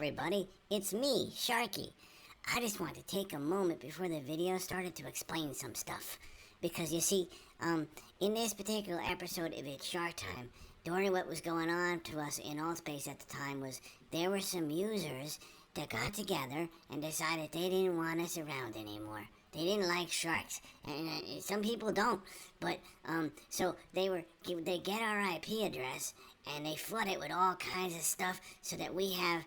everybody, it's me, Sharky. I just want to take a moment before the video started to explain some stuff. Because you see, in this particular episode of It's Shark Time, during what was going on to us in Altspace at the time was there were some users that got together and decided they didn't want us around anymore. They didn't like sharks, and some people don't. But so they get our IP address and they flood it with all kinds of stuff so that we have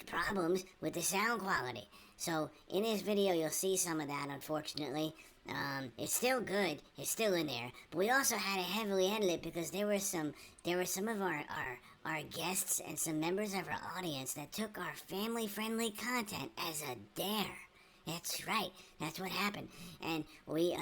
problems with the sound quality. So in this video, you'll see some of that. Unfortunately, it's still good. It's still in there. But we also had to heavily edit it because there were some of our guests and some members of our audience that took our family-friendly content as a dare. That's right. That's what happened. And we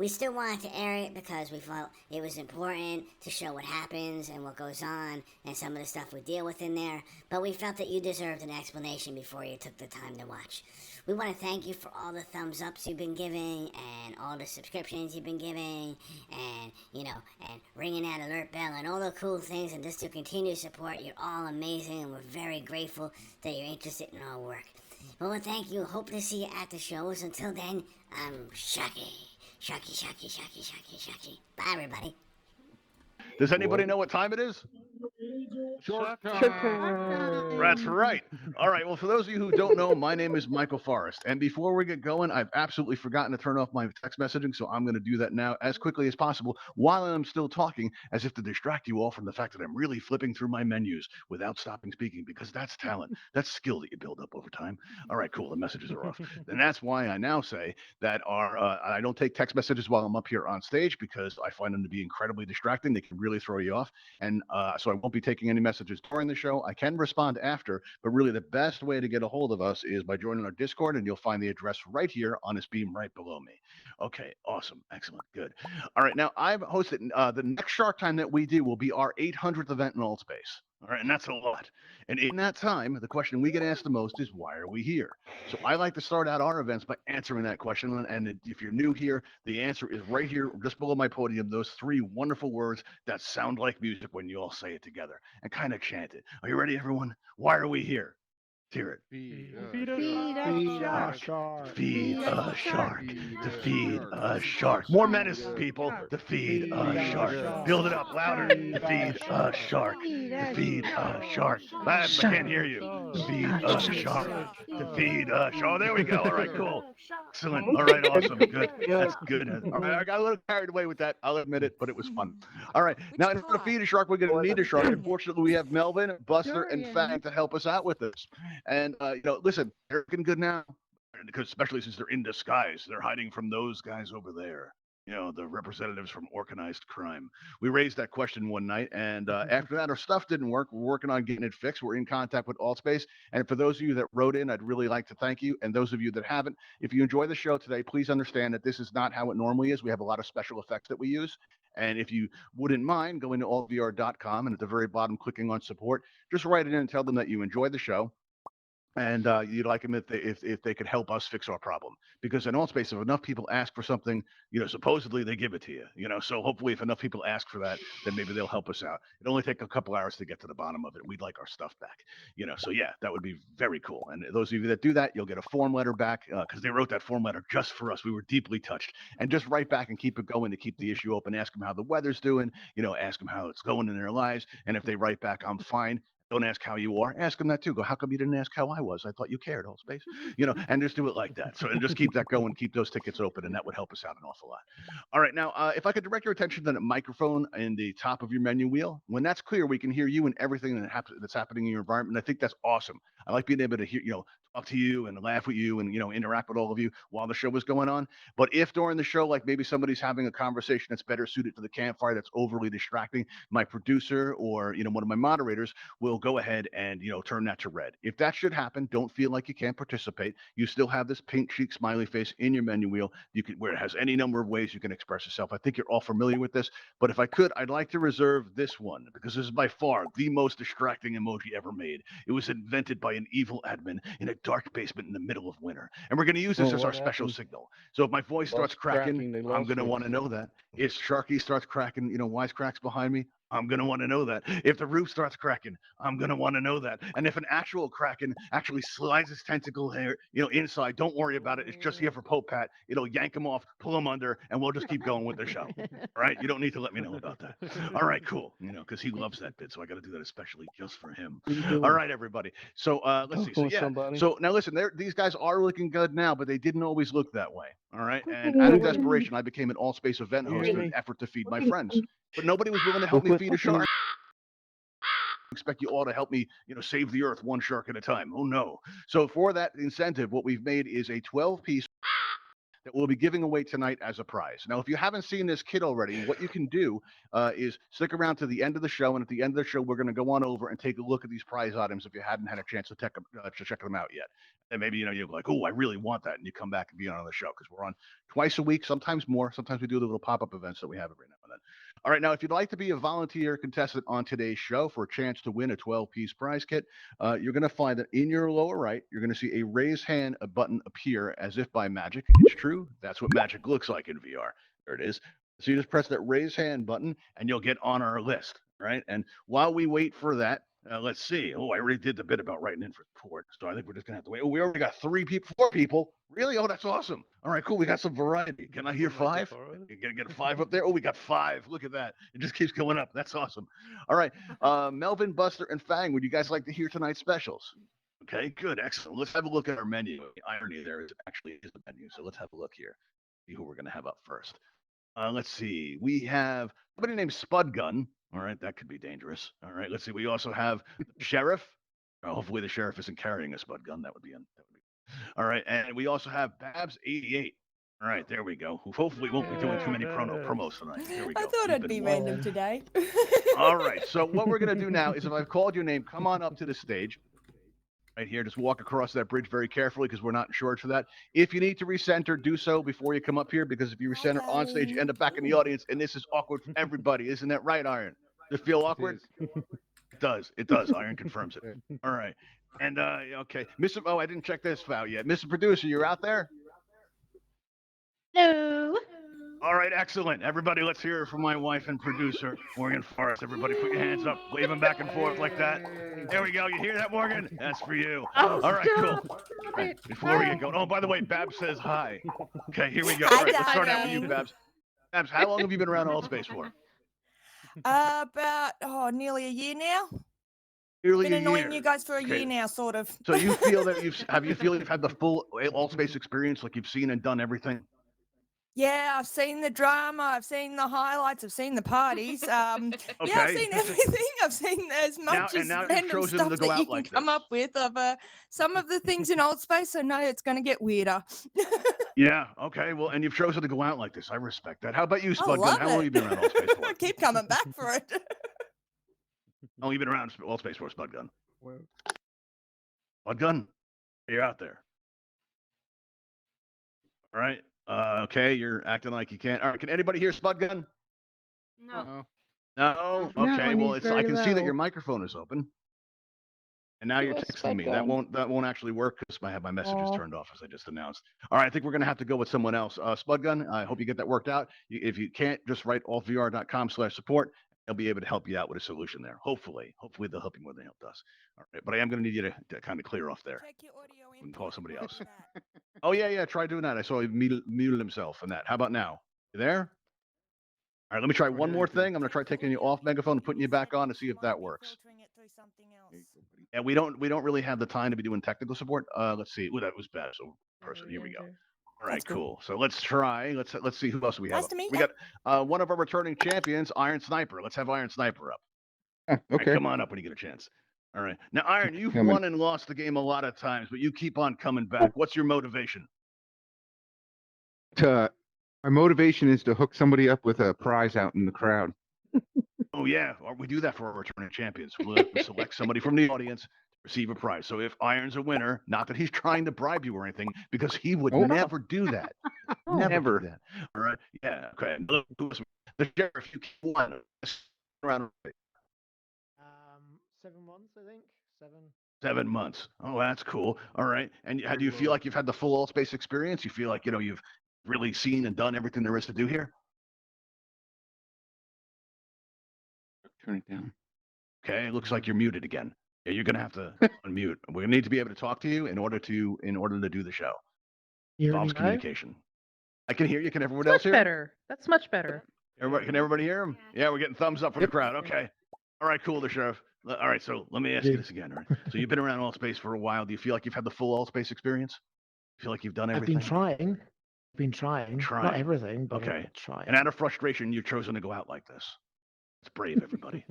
still wanted to air it because we felt it was important to show what happens and what goes on and some of the stuff we deal with in there. But we felt that you deserved an explanation before you took the time to watch. We want to thank you for all the thumbs ups you've been giving and all the subscriptions you've been giving and, and ringing that alert bell and all the cool things, and just to continue support. You're all amazing and we're very grateful that you're interested in our work. Well, thank you. Hope to see you at the shows. Until then, I'm Sharky. Sharky. Bye, everybody. Does anybody know what time it is? Shark That's right. All right. Well, for those of you who don't know, my name is Michael Forrest. And before we get going, I've absolutely forgotten to turn off my text messaging. So I'm going to do that now as quickly as possible while I'm still talking, as if to distract you all from the fact that I'm really flipping through my menus without stopping speaking, because that's talent. That's skill that you build up over time. All right, cool. The messages are off. And that's why I now say that I don't take text messages while I'm up here on stage, because I find them to be incredibly distracting. They can really throw you off. And so I won't be taking any messages during the show. I can respond after, but really the best way to get a hold of us is by joining our Discord, and you'll find the address right here on this beam right below me. Okay, awesome, excellent, good. All right, now I've hosted the next Shark Time that we do will be our 800th event in Altspace. All right, and that's a lot. And in that time, the question we get asked the most is, why are we here? So I like to start out our events by answering that question. And if you're new here, the answer is right here, just below my podium, those three wonderful words that sound like music when you all say it together and kind of chant it. Are you ready, everyone? Why are we here? Hear it. Feed a shark. Feed a shark. To feed a shark. More menace, people. To feed a shark. Build it up louder. To feed a shark. To feed a shark. I can't hear you. To feed a shark. To feed a shark. Oh, there we go. All right, cool. Excellent. All right, awesome. Good. That's good. All right, I got a little carried away with that. I'll admit it, but it was fun. All right. Now, in order to feed a shark, we're going to need a shark. Unfortunately, we have Melvin, Buster, and Fang to help us out with this. And, listen, they're looking good now, because especially since they're in disguise. They're hiding from those guys over there, the representatives from organized crime. We raised that question one night, and after that, our stuff didn't work. We're working on getting it fixed. We're in contact with Altspace. And for those of you that wrote in, I'd really like to thank you. And those of you that haven't, if you enjoy the show today, please understand that this is not how it normally is. We have a lot of special effects that we use. And if you wouldn't mind going to altvr.com and at the very bottom, clicking on support, just write it in and tell them that you enjoyed the show. And you'd like them if they could help us fix our problem. Because in Altspace, if enough people ask for something, supposedly they give it to you. So hopefully if enough people ask for that, then maybe they'll help us out. It only take a couple hours to get to the bottom of it. We'd like our stuff back. So yeah, that would be very cool. And those of you that do that, you'll get a form letter back, because they wrote that form letter just for us. We were deeply touched. And just write back and keep it going to keep the issue open. Ask them how the weather's doing. Ask them how it's going in their lives. And if they write back, I'm fine. Don't ask how you are. Ask them that too. Go, how come you didn't ask how I was? I thought you cared, Altspace. And just do it like that. So, and just keep that going, keep those tickets open, and that would help us out an awful lot. All right, now, if I could direct your attention to the microphone in the top of your menu wheel. When that's clear, we can hear you and everything that's happening in your environment. And I think that's awesome. I like being able to hear, talk to you and laugh with you and, interact with all of you while the show is going on. But if during the show, like maybe somebody's having a conversation that's better suited for the campfire, that's overly distracting, my producer or, one of my moderators will go ahead and, turn that to red. If that should happen, don't feel like you can't participate. You still have this pink cheek smiley face in your menu wheel. Where it has any number of ways you can express yourself. I think you're all familiar with this, but if I could, I'd like to reserve this one, because this is by far the most distracting emoji ever made. It was invented by an evil admin in a dark basement in the middle of winter. And we're going to use this as our special signal. So if my voice starts cracking, I'm going to want to know that. If Sharky starts cracking, wisecracks behind me, I'm going to want to know that. If the roof starts cracking, I'm going to want to know that. And if an actual kraken actually slides his tentacle hair, inside, don't worry about it. It's just here for Pope Pat. It'll yank him off, pull him under, and we'll just keep going with the show. All right? You don't need to let me know about that. All right, cool. Because he loves that bit, so I got to do that especially just for him. All right, everybody. So let's see. So yeah. So now listen, these guys are looking good now, but they didn't always look that way. All right. And out of desperation, I became an all-space event host in an effort to feed my friends. But nobody was willing to help me feed a shark. Expect you all to help me, save the earth one shark at a time. Oh no. So for that incentive, what we've made is a 12-piece that we'll be giving away tonight as a prize. Now, if you haven't seen this kit already, what you can do is stick around to the end of the show, and at the end of the show, we're going to go on over and take a look at these prize items if you hadn't had a chance to check them out yet. And maybe, you're like, oh, I really want that, and you come back and be on the show, because we're on twice a week, sometimes more. Sometimes we do the little pop-up events that we have every now and then. All right, now, if you'd like to be a volunteer contestant on today's show for a chance to win a 12-piece prize kit, you're going to find that in your lower right, you're going to see a raise hand button appear as if by magic. It's true. That's what magic looks like in VR. There it is. So you just press that raise hand button, and you'll get on our list, right? And while we wait for that, let's see. Oh, I already did the bit about writing in for support, so I think we're just going to have to wait. Oh, we already got 4 people. Really? Oh, that's awesome. All right, cool. We got some variety. Can I hear 5? You got to get a 5 up there? Oh, we got 5. Look at that. It just keeps going up. That's awesome. All right. Melvin, Buster, and Fang, would you guys like to hear tonight's specials? Okay, good. Excellent. Let's have a look at our menu. The irony there is actually the menu, so let's have a look here. See who we're going to have up first. Let's see. We have somebody named Spudgun. All right, that could be dangerous. All right, let's see. We also have the Sheriff. Hopefully the Sheriff isn't carrying a Spud gun. That would be all right, and we also have Babs88. All right, there we go. Who hopefully won't be doing too many promos tonight. Here we go. I thought I'd be random today. All right, so what we're going to do now is if I've called your name, come on up to the stage. Right here, just walk across that bridge very carefully because we're not insured for that. If you need to recenter, do so before you come up here because if you recenter on stage, you end up back in the audience, and this is awkward for everybody. Isn't that right, Iron? Does it feel awkward? It does. It does. Iron confirms it. All right. And, okay. Oh, I didn't check this file yet. Mr. Producer, you're out there? Hello. All right, excellent. Everybody, let's hear it from my wife and producer, Morgan Forrest. Everybody put your hands up, wave them back and forth like that. There we go. You hear that, Morgan? That's for you. Oh, all right, cool. Right, before we get going. Oh, by the way, Babs says hi. Okay, here we go. All right, let's start out with you, Babs. Babs, how long have you been around Altspace for? About nearly a year now. Nearly been annoying a year. You guys for a year now, sort of. So you feel that you've had the full Altspace experience, like you've seen and done everything? Yeah, I've seen the drama, I've seen the highlights, I've seen the parties. Okay. Yeah, I've seen everything. I've seen as much as random stuff that you can come up with of some of the things in Altspace. I know it's going to get weirder. Yeah. Okay. Well, and you've chosen to go out like this. I respect that. How about you, Spudgun? How long have you been around Altspace for? I keep coming back for it. How long have you been around Altspace for, Spudgun? Spudgun, you're out there. All right. Okay, you're acting like you can't. All right, can anybody hear Spudgun? No. No. Okay. Well, I can see that your microphone is open, and now you're texting me. That won't actually work because I have my messages turned off as I just announced. All right, I think we're gonna have to go with someone else. Spudgun, I hope you get that worked out. If you can't, just write altvr.com/support. They'll be able to help you out with a solution there. Hopefully they'll help you more than they helped us. All right, but I am going to need you to kind of clear off there. Check your audio We can call somebody else. Oh yeah. Try doing that. I saw he muted himself and that. How about now? You there? All right, let me try one more thing. I'm going to try taking you off megaphone and putting you back on to see if that works. And we don't really have the time to be doing technical support. Let's see. Ooh, that was bad. So person, here we go. All right, cool. So let's try. Let's see who else we have. Nice to meet we got one of our returning champions, Iron Sniper. Let's have Iron Sniper up. Okay. Right, come on up when you get a chance. All right. Now, Iron, you've won and lost the game a lot of times, but you keep on coming back. What's your motivation? My motivation is to hook somebody up with a prize out in the crowd. Oh yeah, we do that for our returning champions. We'll select somebody from the audience. Receive a prize. So if Iron's a winner, not that he's trying to bribe you or anything, because he would never do that. Never do that. All right. Yeah. Okay. The Sheriff, you keep one around. 7 months, I think. 7 months. Oh, that's cool. All right. And how do you feel like you've had the full Altspace experience? You feel like you've really seen and done everything there is to do here? Turn it down. Okay, it looks like you're muted again. Yeah, you're gonna have to unmute. We're gonna need to be able to talk to you in order to do the show. Involves communication. I can hear you. Can everyone else hear? Better. That's much better. Can everybody hear him? Yeah, we're getting thumbs up from the crowd. Okay. All right, cool, the sheriff. All right, so let me ask you this again. All right. So you've been around Altspace for a while. Do you feel like you've had the full Altspace experience? You feel like you've done everything? I've been trying. Not everything, but okay. Trying. And out of frustration, you've chosen to go out like this. It's brave, everybody.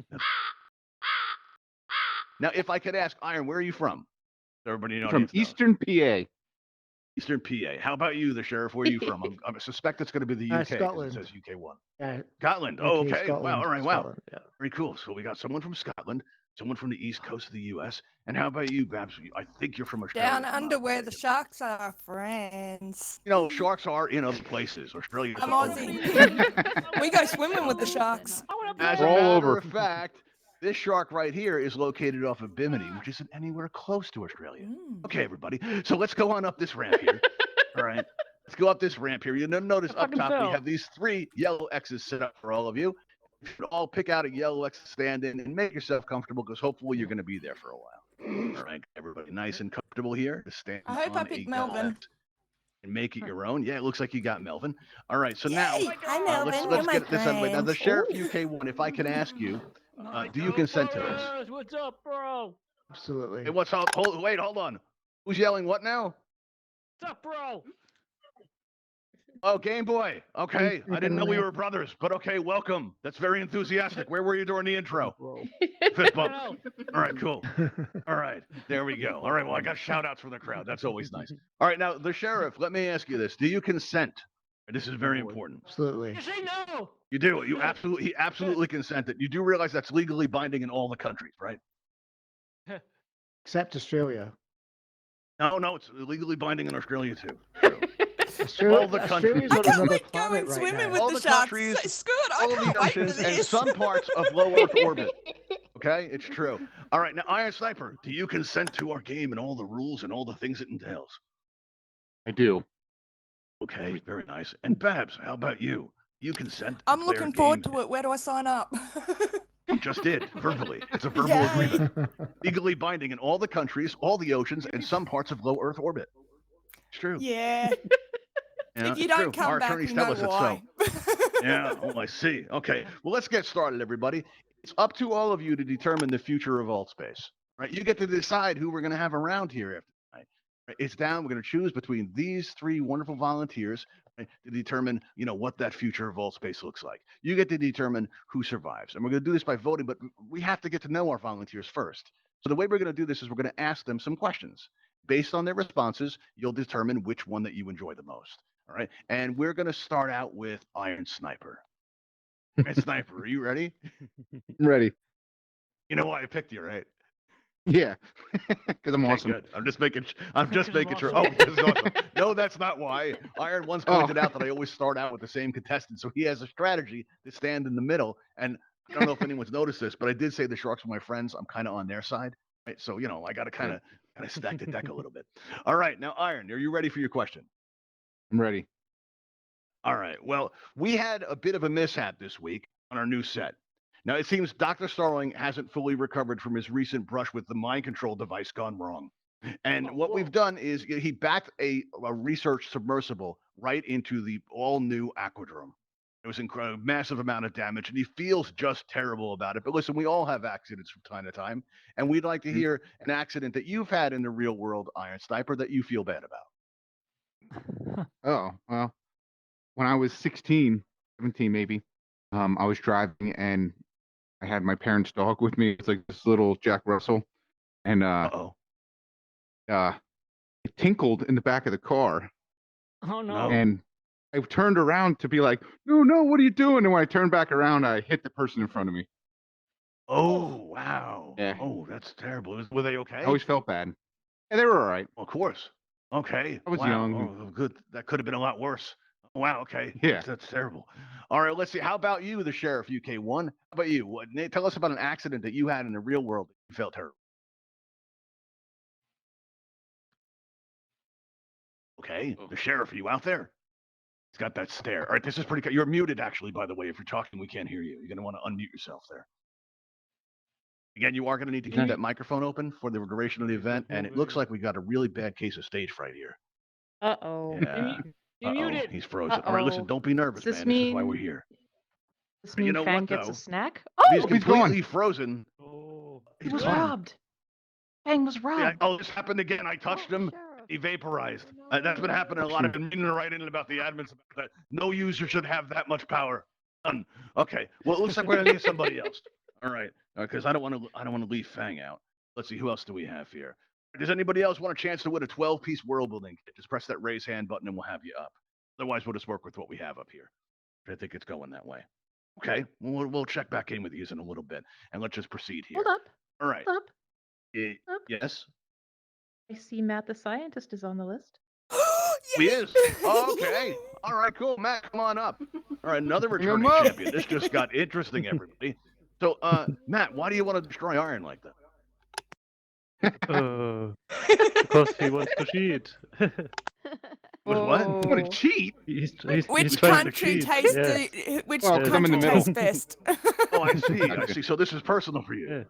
Now, if I could ask, Iron, where are you from? Everybody knows. From Eastern PA. Eastern PA. How about you, the sheriff? Where are you from? I suspect it's going to be the UK. Scotland. It says UK1. Yeah. Scotland. Oh, okay. Scotland, wow. All right. Scotland, Wow. Yeah. Very cool. So we got someone from Scotland, someone from the east coast of the U.S. And how about you, Babs? I think you're from Australia. Down under where the sharks are, friends. You know, sharks are in other places. Australia. I'm Aussie. We go swimming with the sharks. As a matter of fact, this shark right here is located off of Bimini, which isn't anywhere close to Australia. Okay, everybody. So let's go on up this ramp here. All right. Let's go up this ramp here. You'll notice up top we have these 3 yellow X's set up for all of you. You should all pick out a yellow X to stand in and make yourself comfortable because hopefully you're going to be there for a while. All right, everybody nice and comfortable here to stand. I hope I picked Melvin. And make it your own. Yeah, it looks like you got Melvin. All right, so now Hi, Melvin. let's get this out of the way. Now, the Sheriff UK1, if I can ask you, do you consent to this? What's up, bro? Absolutely. Hey, what's up? Hold on. Who's yelling what now? What's up, bro? Oh, Game Boy. Okay. I didn't know we were brothers, but okay, welcome. That's very enthusiastic. Where were you during the intro? Fist bump. All right, cool. All right, there we go. All right, well, I got shout outs from the crowd. That's always nice. All right, now, the Sheriff, let me ask you this. Do you consent? This is very important. Absolutely. You say no. You do. He absolutely consented. You do realize that's legally binding in all the countries, right? Except Australia. No, it's legally binding in Australia too. All the countries. I can't wait going swimming with all the the sharks. countries, It's good. I can't wait for oceans, and this. some parts of low Earth orbit. Okay, it's true. All right, now Iron Sniper, do you consent to our game and all the rules and all the things it entails? I do. Okay, very nice. And Babs, how about you? You consent? To I'm looking forward to it. Where do I sign up? You just did, verbally. It's a verbal Yay. agreement. Legally binding in all the countries, all the oceans, and some parts of low Earth orbit. It's true. Yeah. If you it's don't true. come Our back, attorneys you tell know us it's why. so. Yeah, I see. Okay, well, let's get started, everybody. It's up to all of you to determine the future of Altspace. Right? You get to decide who we're going to have around here after tonight. Right? It's down. We're going to choose between these 3 wonderful volunteers, right, to determine, what that future of Altspace looks like. You get to determine who survives, and we're going to do this by voting. But we have to get to know our volunteers first. So the way we're going to do this is we're going to ask them some questions. Based on their responses, you'll determine which one that you enjoy the most. All right. And we're going to start out with Iron Sniper. Iron Sniper, are you ready? I'm ready. You know why I picked you, right? Yeah. Because I'm awesome. Good. I'm just making sure. Oh, this is awesome. No, that's not why. Iron once pointed out that I always start out with the same contestant. So he has a strategy to stand in the middle. And I don't know if anyone's noticed this, but I did say the Sharks are my friends. I'm kind of on their side. Right. So, I got to kind of stack the deck a little bit. All right. Now, Iron, are you ready for your question? I'm ready. All right. Well, we had a bit of a mishap this week on our new set. Now, it seems Dr. Starling hasn't fully recovered from his recent brush with the mind control device gone wrong. And what we've done is he backed a research submersible right into the all-new Aquadrome. It was a massive amount of damage, and he feels just terrible about it. But listen, we all have accidents from time to time, and we'd like to hear an accident that you've had in the real world, Iron Sniper, that you feel bad about. Oh, well, when I was 16, 17 maybe, I was driving and I had my parents' dog with me. It's like this little Jack Russell. And it tinkled in the back of the car. Oh, no. And I turned around to be like, no, what are you doing? And when I turned back around, I hit the person in front of me. Oh, wow. Yeah. Oh, that's terrible. Were they okay? I always felt bad. Yeah, they were all right. Of course. Okay. I was wow. young. Oh, good. That could have been a lot worse. Wow. Okay. Yeah. That's terrible. All right. Let's see. How about you, the Sheriff UK1? How about you? Tell us about an accident that you had in the real world that you felt terrible. Okay. The Sheriff, are you out there? He's got that stare. All right. This is pretty good. You're muted, actually, by the way. If you're talking, we can't hear you. You're going to want to unmute yourself there. Again, you are going to need to keep that microphone open for the duration of the event, and it looks like we got a really bad case of stage fright here. Uh-oh. Yeah. You muted. He's frozen. All right, listen, don't be nervous, Does this man. This is why we're mean- here. This But you means know Fang what, gets though? a snack? If he's Oh, completely frozen. Oh. he was gone. robbed. Fang was Yeah, robbed. oh, this happened again. I touched him. He vaporized. That's been happening a lot. I've been meaning to write in about the admins about that. No user should have that much power. None. Okay. Well, it looks like we're gonna need somebody else. All right. Because I don't want to leave Fang out. Let's see, who else do we have here? Does anybody else want a chance to win a 12-piece world building kit? Just press that raise hand button and we'll have you up. Otherwise, we'll just work with what we have up here. I think it's going that way. Okay. We'll check back in with you in a little bit, and let's just proceed here. Hold up. All right. Hold up. Up. Yes. I see Matt the scientist is on the list. He is. Oh, okay. All right, cool. Matt, come on up. All right, another returning champion. This just got interesting, everybody. So, Matt, why do you want to destroy iron like that? Because he wants to cheat. What? What a cheat? Which country tastes which country tastes best? Oh, I see. So this is personal for you. Yeah.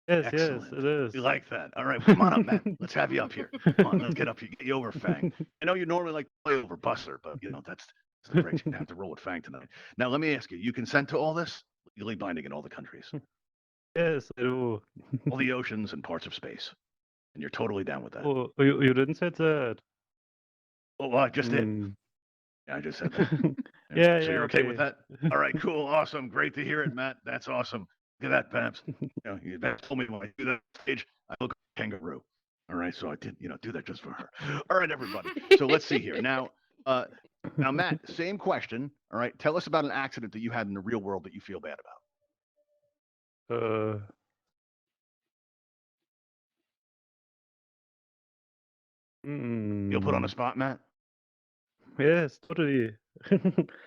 Yes, Excellent. yes, it is. You like that? All right, come on up, Matt. Let's have you up here. Come on, let's get up here. Get you over Fang. I know you normally like to play over Buster, but that's the break. You have to roll with Fang tonight. Now, let me ask you: you consent to all this? Legally binding in all the countries, Yes, I do. all the oceans and parts of space, and you're totally down with that. Oh, you didn't say that. Oh, well, I just did. Yeah, I just said that. Yeah, so yeah, you're okay okay. with that? All right, cool, awesome, great to hear it, Matt. That's awesome. Look at that, Babs. Babs told me when I do that stage, I look like a kangaroo. All right, so I did, do that just for her. All right, everybody. So let's see here. Now, Matt, same question. All right, tell us about an accident that you had in the real world that you feel bad about. You'll put on the spot, Matt? Yes, totally.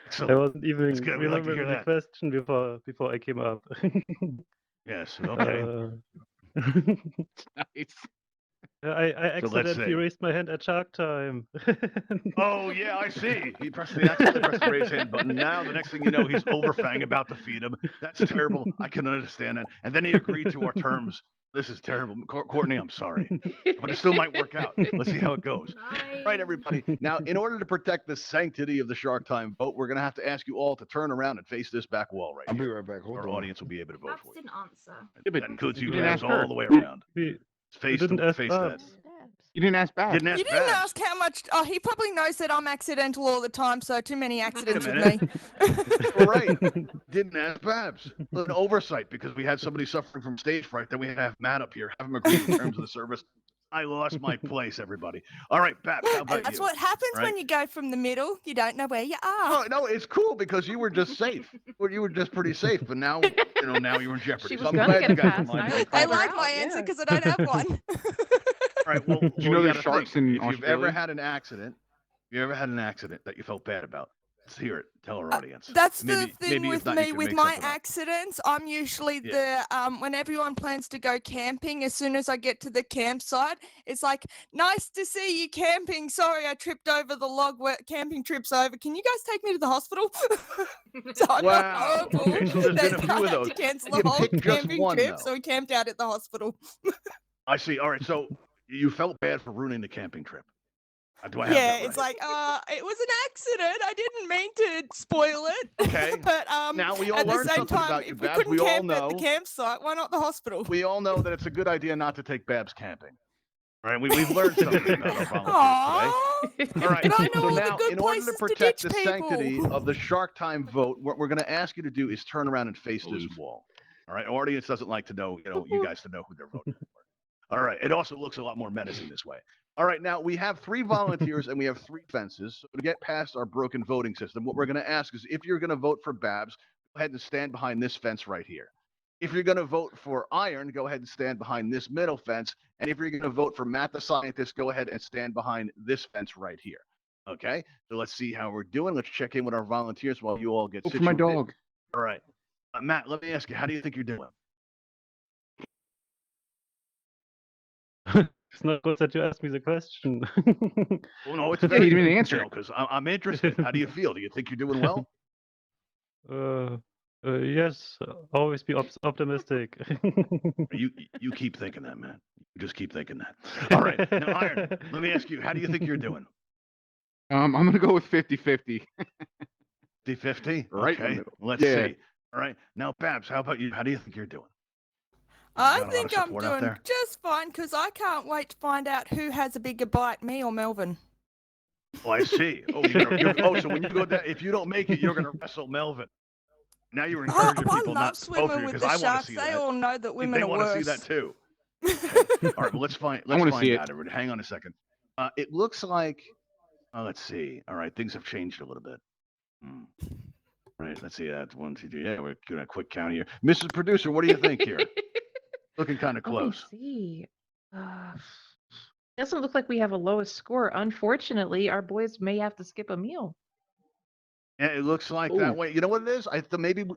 So, I wasn't even it's good. We like to hear remembering the that. question before I came up. Yes, okay. Nice. I So let's accidentally see. raised my hand at Shark Time. Oh, yeah, I see. He accidentally pressed the raise hand button. Now, the next thing you know, he's over Fang about to feed him. That's terrible. I can understand that. And then he agreed to our terms. This is terrible. Courtney, I'm sorry. But it still might work out. Let's see how it goes. All right, everybody. Now, in order to protect the sanctity of the Shark Time vote, we're going to have to ask you all to turn around and face this back wall right I'll be here. right back. Hold Our on. audience will be able to vote for you. answer. That includes you You didn't guys ask her. all the way around. We Face didn't ask that. Babs. You didn't ask back. Didn't ask You didn't Babs. ask how much. Oh, he probably knows that I'm accidental all the time, so too many accidents with minute. me. All right. Didn't ask Babs. An oversight because we had somebody suffering from stage fright. Then we had to have Matt up here, have him agree in terms of the service. I lost my place, everybody. All right, Babs, how about And that's you? what happens Right? when you go from the middle. You don't know where you are. No, it's cool because you were just safe. You were just pretty safe, but now, now you're in jeopudy. She So was I'm gonna glad get you a guys pass, reminded and me. I Call her like out, my answer yeah. because I don't have one. All right, well, Did you know we there's gotta sharks think. in If you've Australia? ever had an accident, that you felt bad about, let's hear it. Tell our audience. That's Maybe- the thing maybe if with not, you me can with make my something up. accidents. I'm usually the when everyone plans to go camping. As soon as I get to the campsite, it's like, nice to see you camping. Sorry, I tripped over the log. Camping trip's over. Can you guys take me to the hospital? So I Wow. felt horrible Okay, so there's been a that few I of had those. to cancel You the whole picked just camping one, trip, though. so we camped out at the hospital. I see. All right, so you felt bad for ruining the camping trip. Do I have Yeah, that it's right? like, it was an accident. I didn't mean to spoil it. Okay. But Now we all at the learned same something time, about you, if we Babs. couldn't We all camp at the know. campsite, why not the hospital? We all know that it's a good idea not to take Babs camping. All right, we've learned something about our volunteers Aww. today. All right, But I know so all the now, good in order to places to protect ditch the sanctity people. of the Shark Time vote, what we're going to ask you to do is turn around and face this wall. All right, our audience doesn't like to know, you guys to know who they're voting for. All right, it also looks a lot more menacing this way. All right, now we have 3 volunteers and we have 3 fences. So to get past our broken voting system, what we're going to ask is if you're going to vote for Babs, go ahead and stand behind this fence right here. If you're going to vote for Iron, go ahead and stand behind this middle fence. And if you're going to vote for Matt the Scientist, go ahead and stand behind this fence right here. Okay, so let's see how we're doing. Let's check in with our volunteers while you all get Go for my situated. dog. All right. Matt, let me ask you, how do you think you're doing? It's not good that you asked me the question. Well, no, it's Yeah, very you didn't good, answer it. because I'm interested. How do you feel? Do you think you're doing well? Yes, always be optimistic. You keep thinking that, man. You just keep thinking that. All right. Now, Iron, let me ask you, how do you think you're doing? I'm gonna go with 50-50. 50-50? Right in the Okay. middle. Let's Yeah. see. All right. Now, Babs, how about you? How do you think you're doing? I got a lot of think I'm support out doing there? just fine because I can't wait to find out who has a bigger bite, me or Melvin. Oh, I see. Oh, so when you go down, if you don't make it, you're gonna wrestle Melvin. Now you're Oh, encouraging I people love not to vote for swimming you with because the I want to sharks. see They that. all know that women They are want to worse. see that too. Okay. All right, well, let's find wanna see it. out. Everybody. Hang on a second. It looks like. Let's see. All right, things have changed a little bit. Right. Let's see. That's 1, 2, 3. Yeah, we're doing a quick count here. Mrs. Producer, what do you think here? Looking kind of Let me close. see. Doesn't look like we have a lowest score. Unfortunately, our boys may have to skip a meal. Yeah, it looks like that Ooh. way. You know what it is?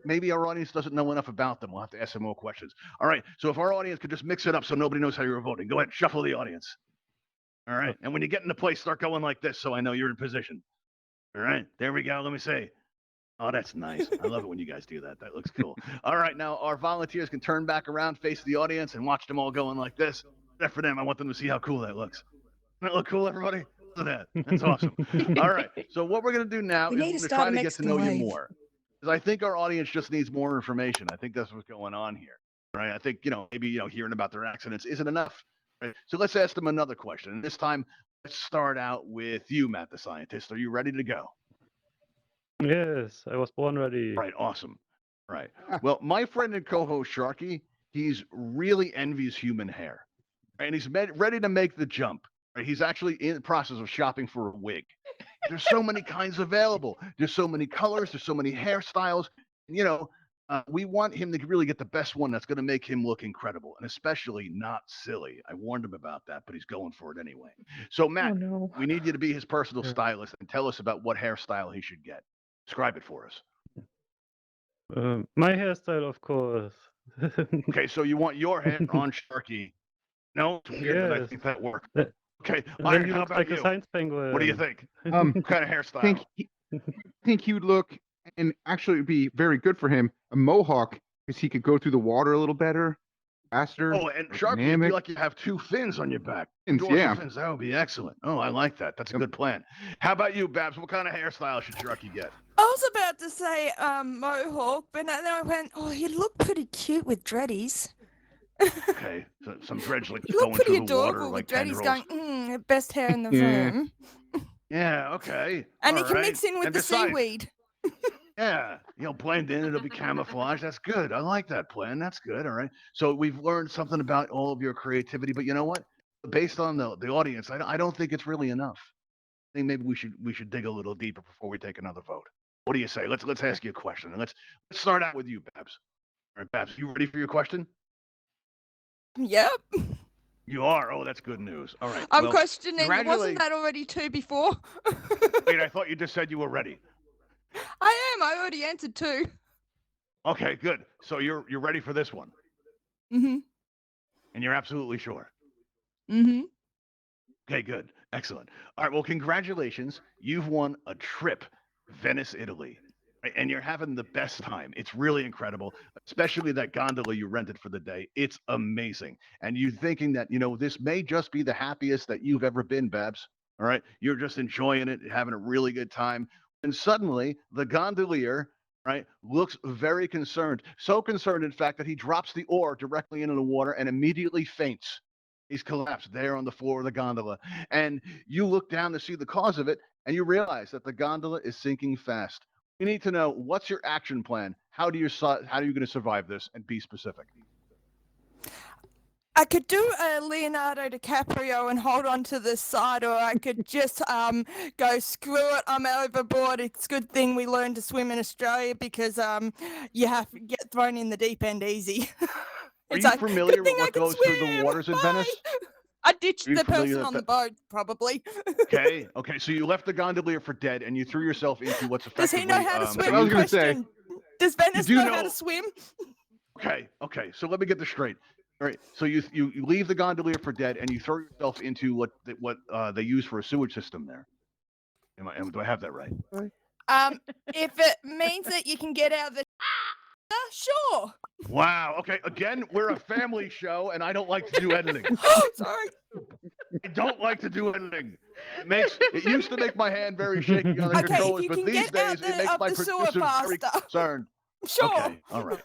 Maybe our audience doesn't know enough about them. We'll have to ask them more questions. All right. So if our audience could just mix it up so nobody knows how you're voting, go ahead, shuffle the audience. All right. And when you get into place, start going like this so I know you're in position. All right. There we go. Let me say. Oh, that's nice. I love it when you guys do that. That looks cool. All right. Now our volunteers can turn back around, face the audience, and watch them all going like this. Except for them, I want them to see how cool that looks. Doesn't that look cool, everybody? Look at that. That's awesome. All right. So what we're going to do now is we're going to try to get to know you more. Because I think our audience just needs more information. I think that's what's going on here. Right. I think, maybe, hearing about their accidents isn't enough. Right. So let's ask them another question. And this time, let's start out with you, Matt the scientist. Are you ready to go? Yes, I was born ready. Right. Awesome. Right. Well, my friend and co-host Sharky, he's really envies human hair. And he's ready to make the jump. Right? He's actually in the process of shopping for a wig. There's so many kinds available. There's so many colors. There's so many hairstyles. We want him to really get the best one that's going to make him look incredible, and especially not silly. I warned him about that, but he's going for it anyway. So, Matt, Oh no. we need you to be his personal Yeah. stylist and tell us about what hairstyle he should get. Describe it for us. My hairstyle, of course. Okay, so you want your hair on Sharky. No, it's weird, but I Yes. think that worked. Th- Okay, Then Iron, he how looks about like you? a science penguin. What do you think? Um, What kind of hairstyle? think he would look, and actually it'd be very good for him, a mohawk, because he could go through the water a little better, faster. Oh, and Sharky, you dynamic. feel like you have 2 fins on your back. Fins, Dorsal yeah. fins, that would be excellent. Oh, I like that. That's a good plan. How about you, Babs? What kind of hairstyle should Sharky get? I was about to say mohawk, but then I went, oh, he'd look pretty cute with dreadies. Okay, so some dreads like You look going pretty through the water adorable like with dreadies tendrils. going, best hair in the Yeah. room. Yeah, okay. And he all can right. mix in with And the besides, seaweed. Yeah, blend in. It'll be camouflage. That's good. I like that plan. That's good. All right. So we've learned something about all of your creativity, but you know what? Based on the audience, I don't think it's really enough. I think maybe we should dig a little deeper before we take another vote. What do you say? Let's ask you a question, and let's start out with you, Babs. All right, Babs, you ready for your question? Yep. You are. Oh, that's good news. All right. I'm well, questioning, wasn't that already 2 before? Wait, I thought you just said you were ready. I am. I already answered 2. Okay, good. So you're ready for this one, Mm-hmm. and you're absolutely sure. Mm-hmm. Okay, good. Excellent. All right. Well, congratulations. You've won a trip, Venice, Italy. Right? And you're having the best time. It's really incredible, especially that gondola you rented for the day. It's amazing. And you thinking that, this may just be the happiest that you've ever been, Babs. All right. You're just enjoying it, having a really good time. And suddenly the gondolier, right, looks very concerned. So concerned, in fact, that he drops the oar directly into the water and immediately faints. He's collapsed there on the floor of the gondola. And you look down to see the cause of it, and you realize that the gondola is sinking fast. You need to know, what's your action plan? How are you going to survive this? And be specific. I could do a Leonardo DiCaprio and hold on to the side, or I could just go, screw it, I'm overboard. It's a good thing we learned to swim in Australia because you have to get thrown in the deep end easy. Are you familiar with what goes through the waters in Venice? I ditched Are you the familiar person with on that- the boat, probably. Okay. So you left the gondolier for dead, and you threw yourself into what's Does effectively. he know how to swim? I was gonna say. Question. Does Venice do know how know- to swim? Okay. So let me get this straight. All right. So you leave the gondolier for dead, and you throw yourself into what they use for a sewage system there. Do I have that right? If it means that you can get out of the Sure. Wow. Okay. Again, we're a family show, and I don't like to do editing. Sorry. I don't like to do editing. It used to make my hand very shaky on the Okay, if controllers, you but can these get out days it makes of my the sewer producer very faster. concerned. Sure. Okay. All right.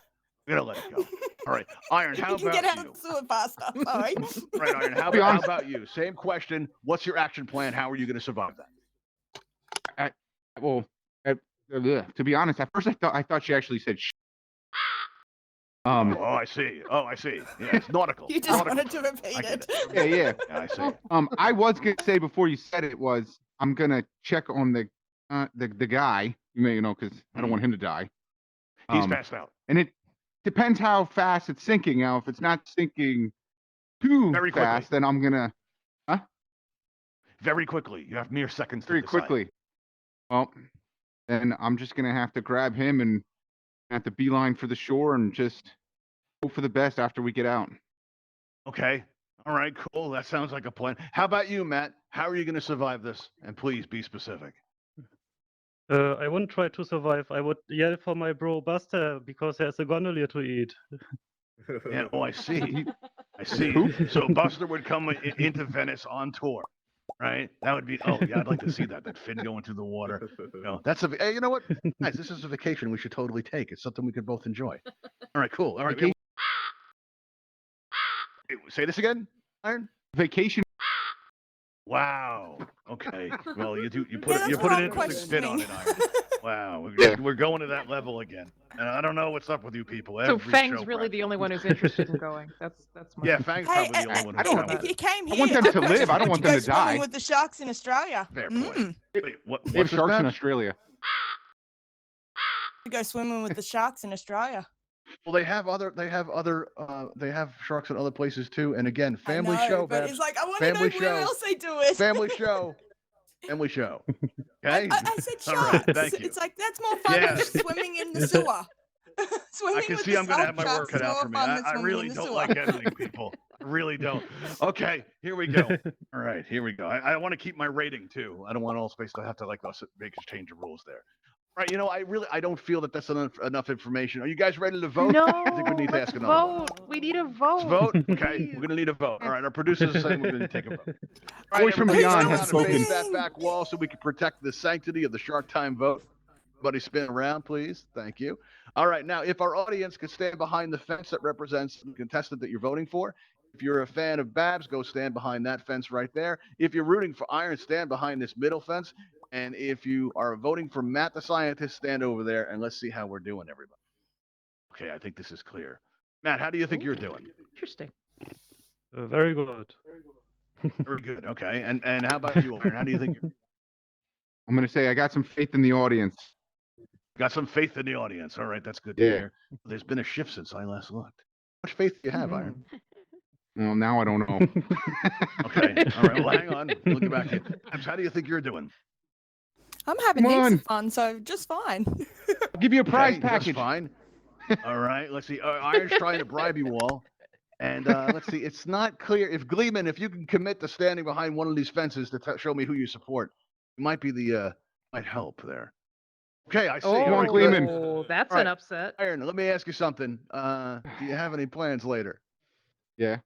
We're gonna let it go. All right. Iron, how You can get about out you? of the sewer faster. All right. All right, Iron. How be honest- about you? Same question. What's your action plan? How are you going to survive that? Well, to be honest, at first I thought she actually said. Oh, I see. Oh, I see. Yeah, it's nautical. You just nautical. wanted to repeat I get it. Yeah, yeah. Yeah, I see. I was gonna say before you said it was I'm gonna check on the guy. You may because I don't want him to die. He's passed out. And it depends how fast it's sinking. Now, if it's not sinking too Very fast, quickly. then I'm gonna Very quickly. You have mere seconds to very decide. quickly. Well, then I'm just gonna have to grab him and have to beeline for the shore and just hope for the best after we get out. Okay. All right, cool. That sounds like a plan. How about you, Matt? How are you going to survive this? And please be specific. I wouldn't try to survive. I would yell for my bro Buster because there's a gondolier to eat. Yeah, oh, I see. I see. So Buster would come into Venice on tour, right? That would be, oh, yeah, I'd like to see that. That Finn going through the water. That's hey, you know what? Guys, this is a vacation we should totally take. It's something we could both enjoy. All right, cool. All right. Vacation. Say this again, Iron? Vacation. Wow. Okay. Well, you put Yeah, you that's put what an I'm interesting spin on questioning. it, Iron. Wow. We're going to that level again. And I don't know what's up with you people. So Every Fang's show really the only one who's interested in going. That's my Yeah, Fang's Hey, probably the only one I who's don't- traveled. if you came here, I want them my to question live. I is, don't would want you them go to die. swimming with the sharks in Australia? Fair point. Wait, what, They have what's this, sharks in Matt? Australia. You go swimming with the sharks in Australia. Well, they have sharks in other places too. And again, family I know, show, but Babs. it's like I want to know Family where show. else they do it. Family show. Family show. Okay. I said All sharks. right, thank you. It's like that's more fun Yeah. than swimming in the sewer. Swimming I can with see the I'm going to have salt my work sharks cut is out more for me. fun than I swimming really in the don't sewer. like editing people. I really don't. Okay, here we go. All right, here we go. I want to keep my rating too. I don't want AltspaceVR to have to like us make a change of rules there. All right, I don't feel that that's enough information. Are you guys ready to vote? No, I think we need to let's ask another one. vote. We need a vote. Let's vote. Okay, Please. we're gonna need a vote. All right, our producer's saying we're gonna take a vote. All Voice from everybody beyond turn has around and face spoken. that back wall so we can protect the sanctity of the Shark Time vote. Everybody spin around, please. Thank you. All right, now if our audience could stand behind the fence that represents the contestant that you're voting for. If you're a fan of Babs, go stand behind that fence right there. If you're rooting for Iron, stand behind this middle fence. And if you are voting for Matt the scientist, stand over there and let's see how we're doing, everybody. Okay, I think this is clear. Matt, how do you think you're doing? Interesting. Very good. Very good. Okay. And how about you, Iron? How do you think you're I'm gonna say I got some faith in the audience. got some faith in the audience? All right, that's good to Yeah. hear. There's been a shift since I last looked. How much faith do you have, Iron? Well, now I don't know. Okay. All right. Well, hang on. We'll get back to you. Babs, how do you think you're doing? I'm having Come heaps on. of fun, so just fine. I'll give you a prize Okay, just package. fine. All right. Let's see. Iron's trying to bribe you all. And let's see. It's not clear if Gleeman, if you can commit to standing behind one of these fences to show me who you support, it might be might help there. Okay, I see. Come on, All right, Gleeman. good. Oh, that's All right. an upset. Iron, let me ask you something. Do you have any plans later? Yeah.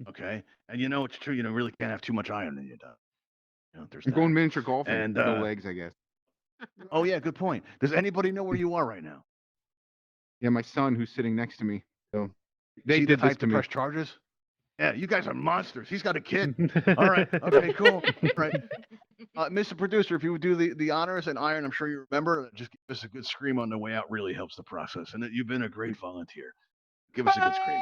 Okay. And it's true. You really can't have too much iron in you, though. There's I'm that. going miniature golfing. And, No legs, I guess. Oh yeah, good point. Does anybody know where you are right now? Yeah, my son who's sitting next to me. So they See the did this type to me. press charges? Yeah, you guys are monsters. He's got a kid. All right. Okay, cool. All right. Mr. Producer, if you would do the honors, and Iron, I'm sure you remember, just give us a good scream on the way out. Really helps the process. And you've been a great volunteer. Give us a good scream.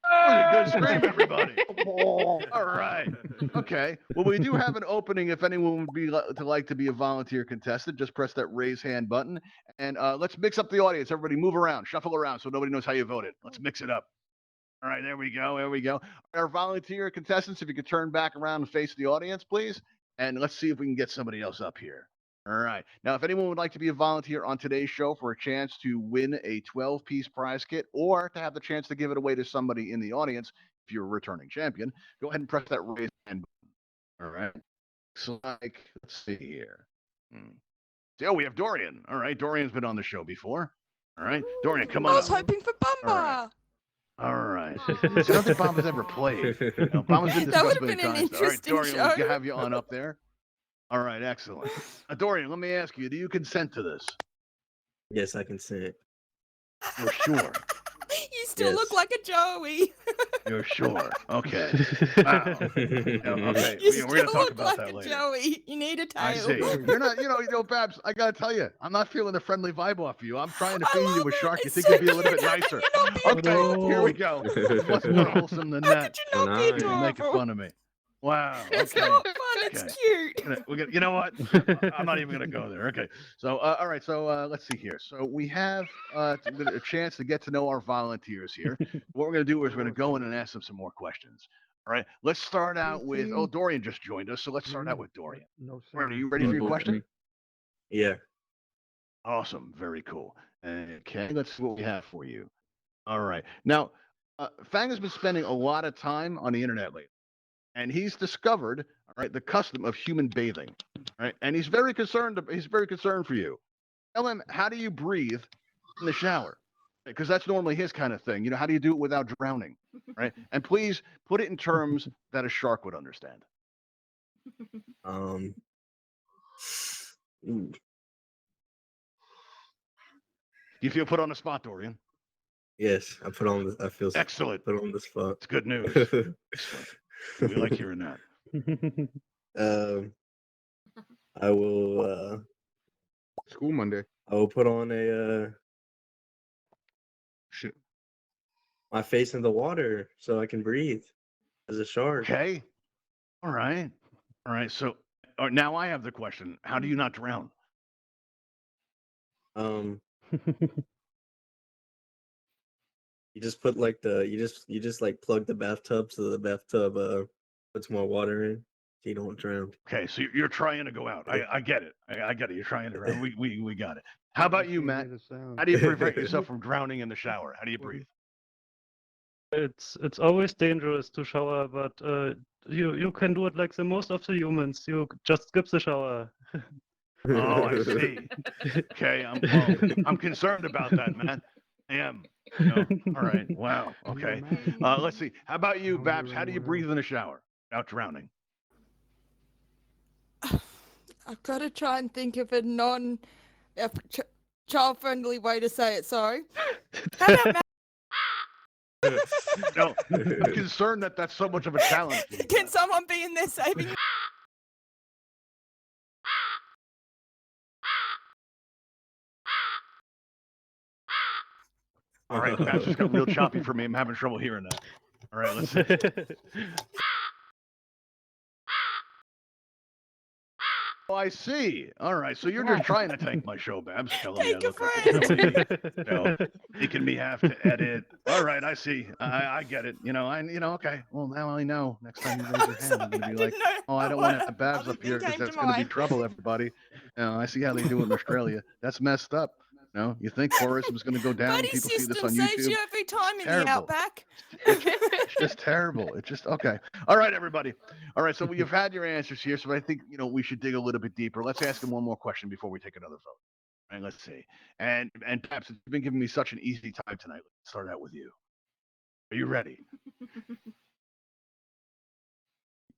That was a good scream, everybody. All right. Okay. Well, we do have an opening. If anyone would be like to be a volunteer contestant, just press that raise hand button. And let's mix up the audience. Everybody move around, shuffle around so nobody knows how you voted. Let's mix it up. All right, there we go. There we go. Our volunteer contestants, if you could turn back around and face the audience, please. And let's see if we can get somebody else up here. All right. Now, if anyone would like to be a volunteer on today's show for a chance to win a 12-piece prize kit or to have the chance to give it away to somebody in the audience, if you're a returning champion, go ahead and press that raise hand button. All right. So, let's see here. Oh, we have Dorian. All right. Dorian's been on the show before. All right, Dorian, come I on was up. hoping for Bumba. All right. See, I don't think Bomba's ever played. No, Bomba's been That would discussed have many been an times. All right, interesting Dorian, show. we can have you on up there. All right, excellent. Dorian, let me ask you: do you consent to this? Yes, I can see it. You're sure? You still look Yes. like a Joey. You're sure? Okay. Wow. Okay, You we're still gonna talk look about like that a later. Joey. You need a tail. I see. You're not, Babs, I gotta tell you, I'm not feeling the friendly vibe off you. I'm trying to I feed you love with it. Shark. You It's think so you'd be a little bit cute. How nicer. can you not be Okay, here we go. What's more wholesome than How that? could you not be Nice. You're making adorable? fun of me. Wow. It's Okay. not fun. It's Okay. cute. You know what? I'm not even gonna go there. Okay. So, all right. So, let's see here. So we have a chance to get to know our volunteers here. What we're gonna do is we're gonna go in and ask them some more questions. All right. Let's start out with. Oh, Dorian just joined us, so let's start out with Dorian. No, Dorian, sir. are you ready for your question? Yeah. Awesome. Very cool. Okay. Let's see what we have for you. All right. Now, Fang has been spending a lot of time on the internet lately, and he's discovered, all right, the custom of human bathing, right? And he's very concerned. He's very concerned for you. Tell him, how do you breathe in the shower? Because that's normally his kind of thing. You know, how do you do it without drowning, right? And please put it in terms that a shark would understand. Ooh. Do you feel put on the spot, Dorian? Yes, I feel Excellent. put on the spot. It's good news. Excellent. We like hearing that. I will. School Monday. I will put on Shit. my face in the water so I can breathe as a shark. Okay. All right. All right. So now I have the question: how do you not drown? You just put like you just like plug the bathtub so the bathtub puts more water in so you don't drown. Okay, so you're trying to go out. I get it. I get it. You're trying to drown. We got it. How about you, Matt? How do you prevent yourself from drowning in the shower? How do you breathe? It's always dangerous to shower, but you can do it like the most of the humans. You just skip the shower. Oh, I see. Okay, I'm concerned about that, Matt. I am. All right. Wow. Okay. Let's see. How about you, Babs? How do you breathe in the shower without drowning? I've got to try and think of a child-friendly way to say it. Sorry. How about No, I'm concerned that that's so much of a challenge. Can someone be in there saving? All right, Babs just got real choppy for me. I'm having trouble hearing that. All right, let's see. Oh, I see. All right, so you're just trying to tank my show, Babs. Telling me I Take a look like a Joey, making me have to edit. All right, I see. I get it. Okay. Well, now I know. Next time you raise your hand, I'm gonna be like, oh, I don't want to have Babs up here because that's gonna be trouble, everybody. I see how they do it in Australia. That's messed up. You think tourism's gonna go down? Buddy People see this system on saves YouTube. you every time in Terrible. the outback. It's just terrible. It's just okay. All right, everybody. All right, so you've had your answers here, so I think we should dig a little bit deeper. Let's ask him one more question before we take another vote. All right, let's see. And Paps, you've been giving me such an easy time tonight. Let's start out with you. Are you ready?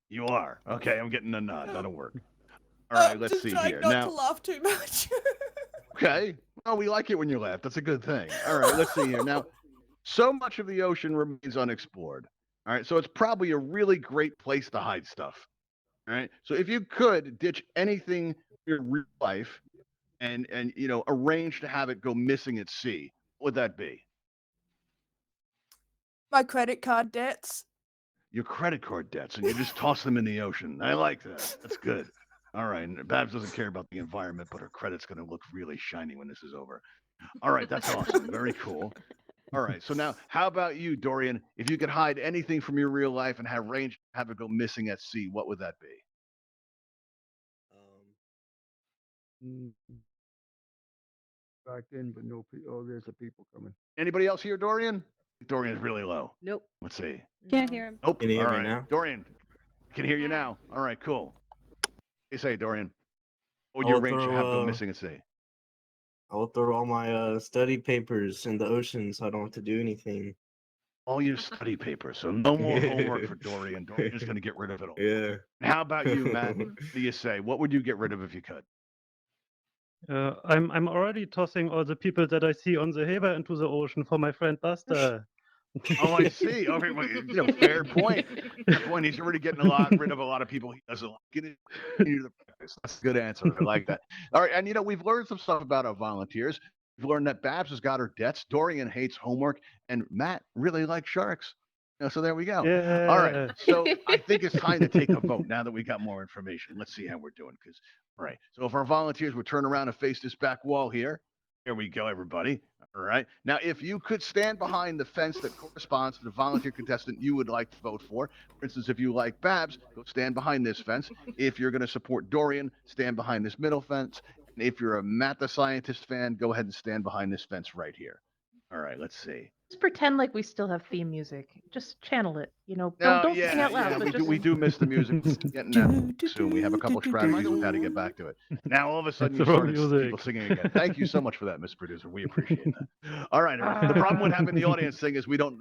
You are. Okay, I'm getting a nod. That'll work. All right, let's see here. Not Now, to laugh too much. okay. Well, we like it when you laugh. That's a good thing. All right, let's see here. Now, so much of the ocean remains unexplored. All right, so it's probably a really great place to hide stuff. All right, so if you could ditch anything in your real life and arrange to have it go missing at sea, what would that be? My credit card debts. Your credit card debts, and you just toss them in the ocean. I like that. That's good. All right, and Babs doesn't care about the environment, but her credit's going to look really shiny when this is over. All right, that's awesome. Very cool. All right, so now how about you, Dorian? If you could hide anything from your real life and have it go missing at sea, what would that be? Back in, but no people. Oh, there's the people coming. Anybody else here, Dorian? Dorian's really low. Nope. Let's see. Can't hear him. Nope. Can you hear All me right. now? Dorian, can hear you now. All right, cool. What do you say, Dorian? What would I you would arrange to have go throw, missing at sea? I'll throw all my study papers in the ocean so I don't have to do anything. All your study papers, so no more homework for Dorian. Dorian's going to get rid of it all. Yeah. How about you, Matt? What do you say? What would you get rid of if you could? I'm already tossing all the people that I see on the Heber into the ocean for my friend Buster. Oh, I see. Okay, well, fair point. Fair point. He's already getting rid of a lot of people he doesn't like. That's a good answer. I like that. All right, and we've learned some stuff about our volunteers. We've learned that Babs has got her debts, Dorian hates homework, and Matt really likes sharks. So there we go. Yeah. All right. So I think it's time to take a vote now that we got more information. Let's see how we're doing. All right. So if our volunteers would turn around and face this back wall here. Here we go, everybody. All right. Now, if you could stand behind the fence that corresponds to the volunteer contestant you would like to vote for instance, if you like Babs, go stand behind this fence. If you're going to support Dorian, stand behind this middle fence. And if you're a Matt the Scientist fan, go ahead and stand behind this fence right here. All right, let's see. Just pretend like we still have theme music. Just channel it. Don't sing out loud. But we do miss the music. Getting that soon. We have a couple strategies on how to get back to it. Now all of a sudden you started people singing again. Thank you so much for that, Miss Producer. We appreciate that. All right. The problem with having the audience sing is they don't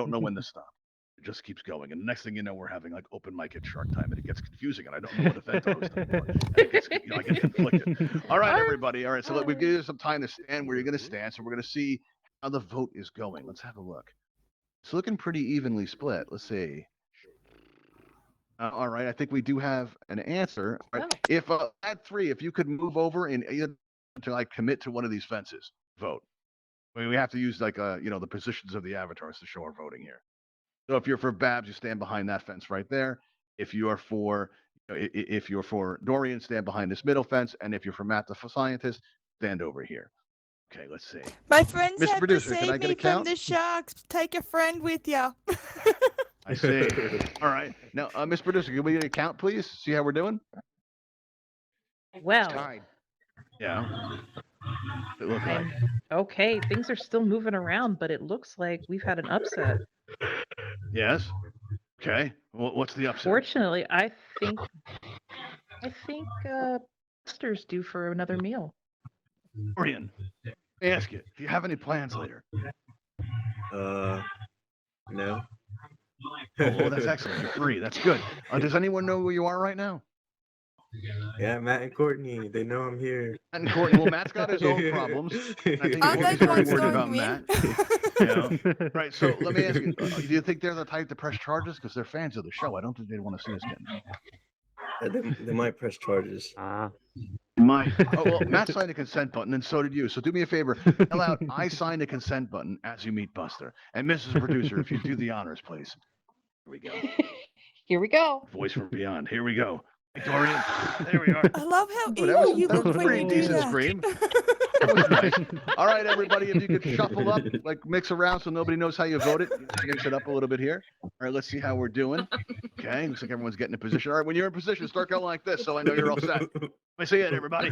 know when to stop. It just keeps going, and the next thing you know, we're having like open mic at Shark Time, and it gets confusing, and I don't know what event to host anymore. I get conflicted. All right, everybody. All right, so we've given you some time to stand where you're going to stand. So we're going to see how the vote is going. Let's have a look. It's looking pretty evenly split. Let's see. All right, I think we do have an answer. All right. If at 3, if you could move over and to commit to one of these fences, vote. I mean, we have to use the positions of the avatars to show our voting here. So if you're for Babs, you stand behind that fence right there. If you are for Dorian, stand behind this middle fence, and if you're for Matt the Scientist, stand over here. Okay, let's see. My friends Mr. had Producer, to can I save get a me count? from the sharks. Take a friend with you. I see. All right. Now, Miss Producer, can we get a count, please? See how we're doing? Well, Yeah. It looks like. okay, things are still moving around, but it looks like we've had an upset. Yes. Okay. What's the upset? Fortunately, I think Buster's due for another meal. Dorian, let me ask you, do you have any plans later? No. Oh, that's excellent. You're free. That's good. Does anyone know who you are right now? Yeah, Matt and Courtney, they know I'm here. Matt and Courtney. Well, Matt's got his own problems. I think Aren't Courtney's they very both worried going about to Matt. Right. So let me ask you, do you think they're the type to press charges? Because they're fans of the show. I don't think they'd want to see us getting. They might press charges. Might. Oh, well, Matt signed a consent button, and so did you. So do me a favor. Yell out, I signed a consent button as you meet Buster. And Mrs. Producer, if you do the honors, please. Here we go. Here we go. Voice from beyond. Here we go. Hey, Dorian. There we are. I love how That evil you was look a when pretty you do decent that. scream. That was nice. All right, everybody, if you could shuffle up, mix around so nobody knows how you voted. Mix it up a little bit here. All right, let's see how we're doing. Okay, looks like everyone's getting in position. All right, when you're in position, start going like this so I know you're all set. Let me see it, everybody.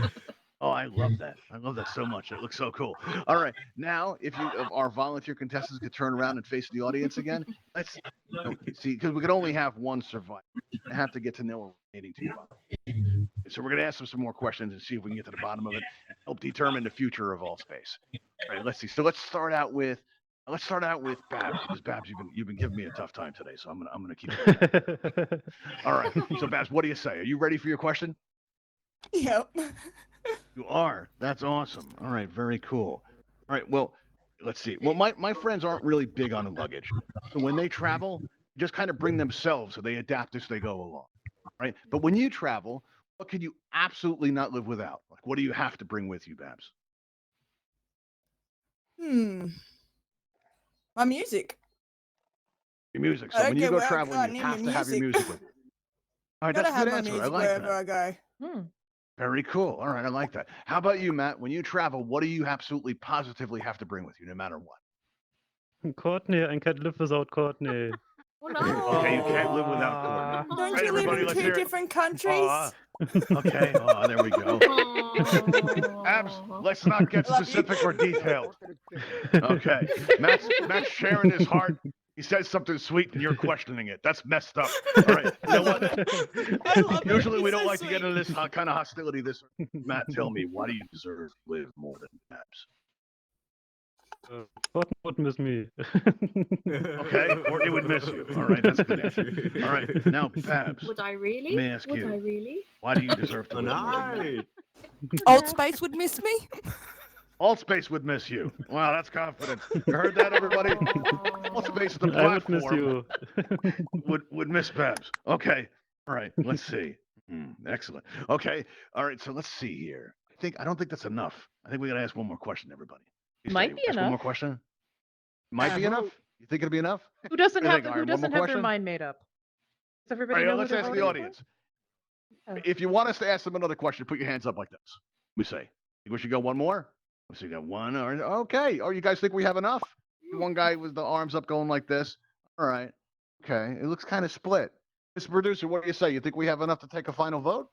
Oh, I love that. I love that so much. It looks so cool. All right, now if our volunteer contestants could turn around and face the audience again, let's see, because we could only have one survivor. I have to get to know our remaining 2. So we're going to ask them some more questions and see if we can get to the bottom of it and help determine the future of AltspaceVR. All right, let's see. So let's start out with Babs, because Babs, you've been giving me a tough time today, so I'm gonna keep it. All right. So Babs, what do you say? Are you ready for your question? Yep. You are. That's awesome. All right, very cool. All right, well, let's see. Well, my friends aren't really big on luggage. So when they travel, just kind of bring themselves so they adapt as they go along. Right? But when you travel, what could you absolutely not live without? Like, what do you have to bring with you, Babs? My music. Your music. So I don't when you care go where I go, traveling, I you need have my to have your music. music with you. All right, Gotta that's a have good my answer. I music like wherever that. I go. Very cool. All right, I like that. How about you, Matt? When you travel, what do you absolutely positively have to bring with you, no matter what? Courtney, I can't live without Courtney. Oh no. Okay, you can't live without Courtney. Don't Right, you live everybody, in let's 2 hear it. different countries? Aw. Okay. Oh, there we go. Abs, let's not get Love you. specific or detailed. Okay. Matt's sharing his heart. He says something sweet and you're questioning it. That's messed up. All right. You know what? I love it. Usually we He's don't so like to get sweet. into this kind of hostility. Matt, tell me, why do you deserve to live more than that? Fortnite would miss me. Okay, Courtney would miss you. All right, that's a good answer. All right, now Babs. Would I really? Let me ask Would you. I really? Why do you deserve to Oh, live more than that? nice. Old Space would miss me. Altspace would miss you. Wow, that's confidence. You heard that, everybody? Altspace, the I would miss platform, you. would miss Babs. Okay, all right, let's see. Excellent. Okay, all right, so let's see here. I don't think that's enough. I think we gotta ask one more question, everybody. You Might say, be ask one more enough. question. Might be enough. You think it'll be enough? Who doesn't What do you have think, who Iron? One doesn't more have their question? mind made up? Does All everybody right, know who let's they're ask the voting for? audience. Oh. If you want us to ask them another question, put your hands up like this. We say, think we should go one more? We got one. Or okay. Or you guys think we have enough? One guy with the arms up going like this. All right. Okay. It looks kind of split. Mr. Producer, what do you say? You think we have enough to take a final vote?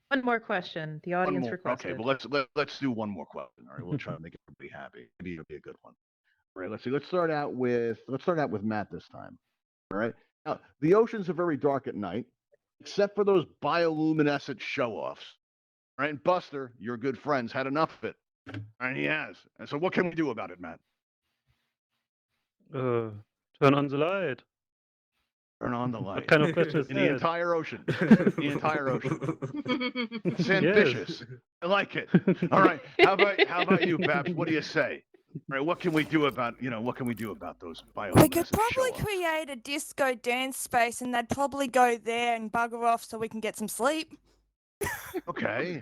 One more question. The One audience more. requested. Okay. Well, let's do one more question. All right. We'll try to make everybody happy. Maybe it'll be a good one. All right. Let's see. Let's start out with Matt this time. All right. Now the oceans are very dark at night, except for those bioluminescent show-offs. All right. And Buster, your good friends, had enough of it. And he has. And so what can we do about it, Matt? Turn on the light. Turn on the light. What kind of question is In the that? entire ocean. The entire ocean. It's ambitious. I like it. All right. How about you, Babs? What do you say? All right. What can we do about those bioluminescent We could probably show-offs? create a disco dance space, and they'd probably go there and bugger off so we can get some sleep. Okay.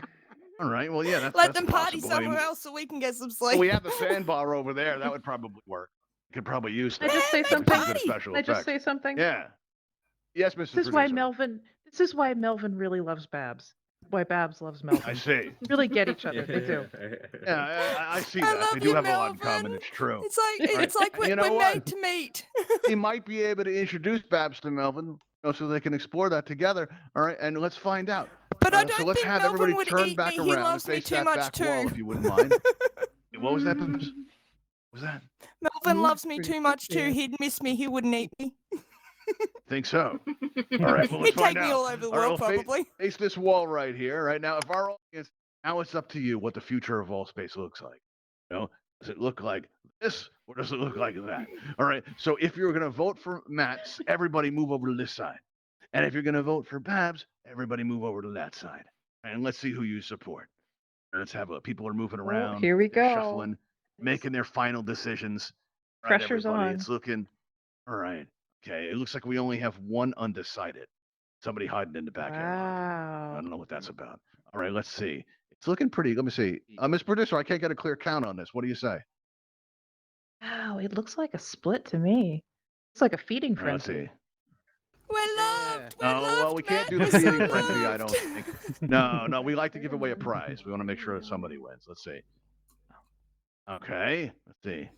All right. Well, yeah, that's Let that's them party possible. I mean, somewhere else so we can get some sleep. we have the sandbar over there. That would probably work. We could probably use Can I that. just say Yeah, something? Some good party. special Can I just effects. say something? Yeah. Yes, Mr. This is Producer. why Melvin really loves Babs. Why Babs loves Melvin. I see. Really get each other. They do. Yeah, I see I that. love They do you, have a lot in Melvin. common. It's true. It's like You we're know what? made to meet. He might be able to introduce Babs to Melvin, so they can explore that together. All right, and let's find out. But I So don't let's think have Melvin everybody would turn eat back me. He around and loves me face too that much back too. wall, if you wouldn't mind. What was that, Babs? What was that? Melvin loves me too much too. He'd miss me. He wouldn't eat me. Think so. All right, well, let's He'd find take me out. all over the All right, world, well, probably. face this wall right here. Right now, if our audience, now it's up to you what the future of Altspace looks like. You know, does it look like this or does it look like that? All right. So if you're going to vote for Matt, everybody move over to this side. And if you're going to vote for Babs, everybody move over to that side. And let's see who you support. Let's have people are moving around. Here we they're go. Shuffling, making their final decisions. All Pressure's everybody, on. It's looking all right. Okay. It looks like we only have one undecided. Somebody hiding in the back. I Wow. don't know what that's about. All right. Let's see. It's looking pretty. Let me see. Miss Producer, I can't get a clear count on this. What do you say? Wow, it looks like a split to me. It's like a feeding All right, let's frenzy. see. We're loved. We're Oh, loved, well, we can't Matt. do the We're so feeding frenzy, I loved. don't think. No, we like to give away a prize. We want to make sure that somebody wins. Let's see. Okay, let's see.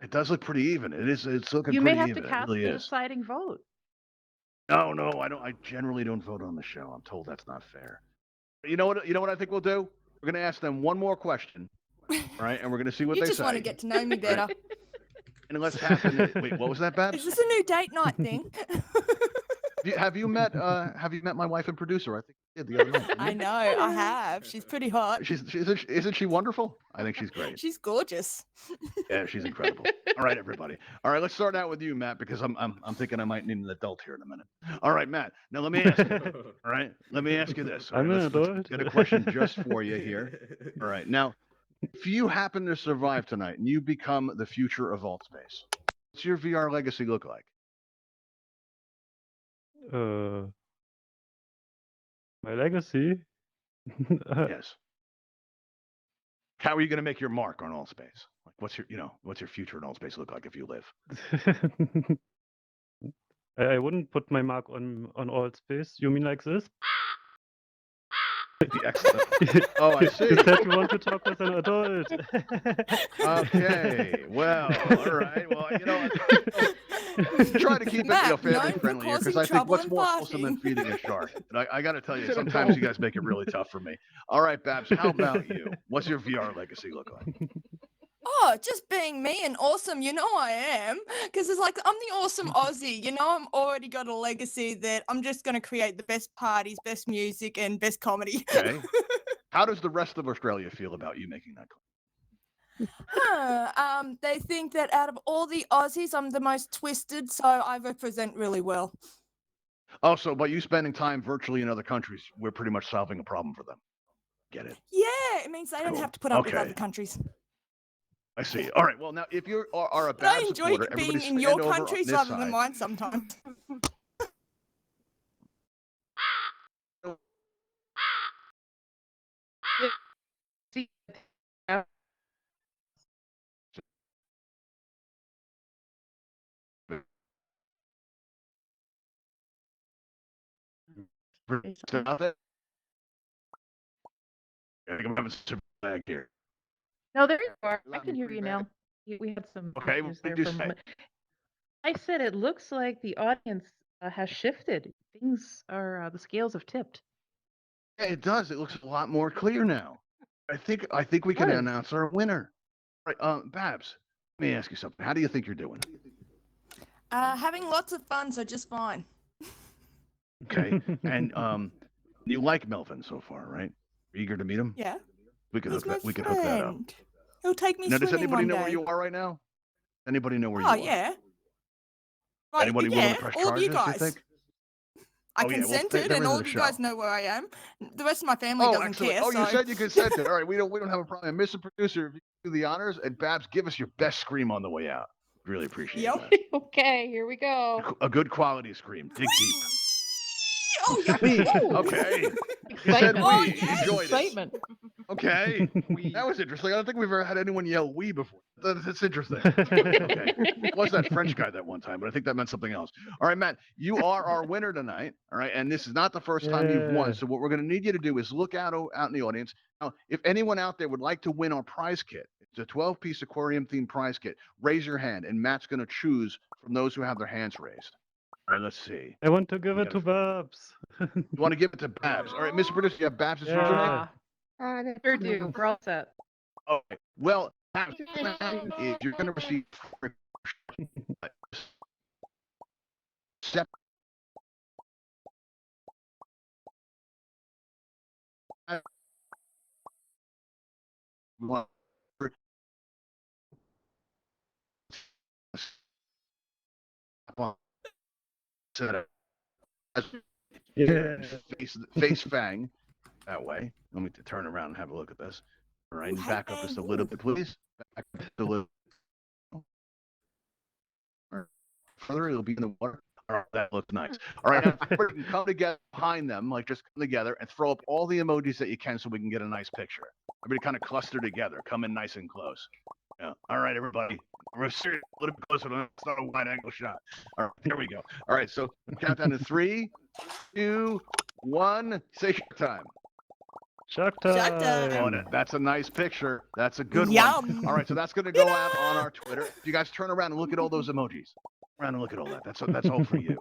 It does look pretty even. It's looking You may pretty have even. to It cast really the is. deciding vote. No, I don't. I generally don't vote on the show. I'm told that's not fair. But you know what I think we'll do? We're going to ask them one more question, all right? And we're going to see what You they just say. want to get to know me better. And let's happen. Wait, what was that, Babs? Is this a new date night thing? Have you met my wife and producer? I think you did the other night. didn't I you? know, I have. She's pretty hot. Isn't she wonderful? I think she's great. She's gorgeous. Yeah, she's incredible. All right, everybody. All right, let's start out with you, Matt, because I'm thinking I might need an adult here in a minute. All right, Matt. Now let me ask you. All right, let me ask you this. All I'm right, an let's adult. get a question just for you here. All right, now, if you happen to survive tonight and you become the future of Altspace, what's your VR legacy look like? My legacy. Yes. How are you going to make your mark on Altspace? Like, what's your future in Altspace look like if you live? I wouldn't put my mark on Altspace. You mean like this? Excellent. Oh, I see. You said you want to talk with an adult. Okay. Well, all right. Well, try to keep it Matt, family known for friendly here because causing I think trouble what's and more wholesome than farting. feeding a shark. And I got to tell you, sometimes you guys make it really tough for me. All right, Babs, how about you? What's your VR legacy look like? Oh, just being me and awesome. You know I am. Because it's like, I'm the awesome Aussie. You know, I'm already got a legacy that I'm just going to create the best parties, best music, and best comedy. Okay. How does the rest of Australia feel about you making that claim? They think that out of all the Aussies, I'm the most twisted, so I represent really well. Also, by you spending time virtually in other countries, we're pretty much solving a problem for them. Get it? Yeah, it means they don't Cool. have to put up with Okay. other countries. I see. All right. Well, now if you are a But I bad enjoy supporter, being everybody in stand your over on countries this rather side. than mine sometimes. See, Stop it. I think I'm having some lag here. no, there you are. I Loud can and hear pretty you bad. now. We had some Okay, issues what there did you for a say? moment. I said it looks like the audience has shifted. Things are the scales have tipped. Yeah, it does. It looks a lot more clear now. I think we can Does. announce our winner. Right, Babs. Let me ask you something. How do you think you're doing? Having lots of fun, so just fine. Okay, and you like Melvin so far, right? Eager to meet him? Yeah. We could He's hook my that. We could hook that up. friend. He'll take me Now, does swimming anybody one know day. where you are right now? Anybody know where you Oh are? yeah. Right, Anybody willing to press all of you charges? You guys. think? I Oh, yeah, well, consented, there and is all a of you show. guys know where I am. The rest of my family Oh, doesn't excellent. care. Oh, you so... said you consented. All right, we don't have a problem. Mr. Producer, if you do the honors, and Babs, give us your best scream on the way out. Really appreciate Yep. that. Okay, here we go. A good quality scream. Dig deep. Oh yeah. We. Ooh. Okay. You said Excitement. Oh, we. yes. Enjoyed it. Excitement. Okay. That was interesting. I don't think we've ever had anyone yell "we" before. That's interesting. Okay. It was that French guy that one time, but I think that meant something else. All right, Matt, you are our winner tonight. All right, and this is not the first time you've won. Yeah. So what we're going to need you to do is look out in the audience. Now, if anyone out there would like to win our prize kit, it's a 12-piece aquarium themed prize kit. Raise your hand, and Matt's going to choose from those who have their hands raised. All right, let's see. I want to give We it to gotta- Babs. You want to give it to Babs? All right, Mr. Producer, you have Babs' Yeah. username. Sure do. We're all set. Okay. Well, Babs, is you're going to receive step. Yeah. Face Fang that way. Let me turn around and have a look at this. All right, Ooh, and hey, back up Fang, just a ooh. little bit, please. Back up just a little. Further, it'll be in the water. All right, that looks nice. All right, now everybody can come together behind them, like just come together and throw up all the emojis that you can so we can get a nice picture. Everybody kind of cluster together, come in nice and close. Yeah. All right, everybody. We're serious, a little bit closer. It's not a wide angle shot. All right, here we go. All right, so count down to 3, 2, 1. Say your time. Shark Shark time. time. Oh, that's a nice picture. That's a good one. Yum. All right, so that's going to go out on our Twitter. If you guys turn around and look at all those emojis. Around and look at all that. That's all for you.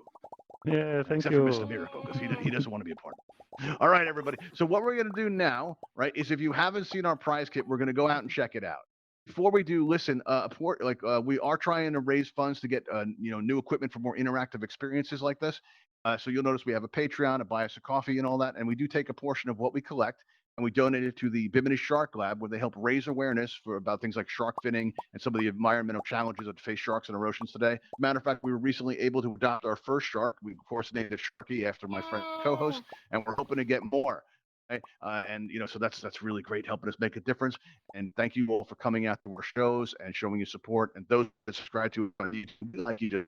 Yeah, thank Except you. for Mr. Miracle, because he doesn't want to be a part of it. All right, everybody. So what we're going to do now, right, is if you haven't seen our prize kit, we're going to go out and check it out. Before we do, listen, we are trying to raise funds to get new equipment for more interactive experiences like this. So you'll notice we have a Patreon, a buy us a coffee, and all that, and we do take a portion of what we collect and we donate it to the Bimini Shark Lab, where they help raise awareness about things like shark finning and some of the environmental challenges that face sharks in our oceans today. Matter of fact, we were recently able to adopt our first shark. We, of course, named it Sharky after my friend co-host, and we're hoping to get more. Right? So that's really great, helping us make a difference. And thank you all for coming out to our shows and showing your support. And those that subscribe to it on YouTube, we'd like you to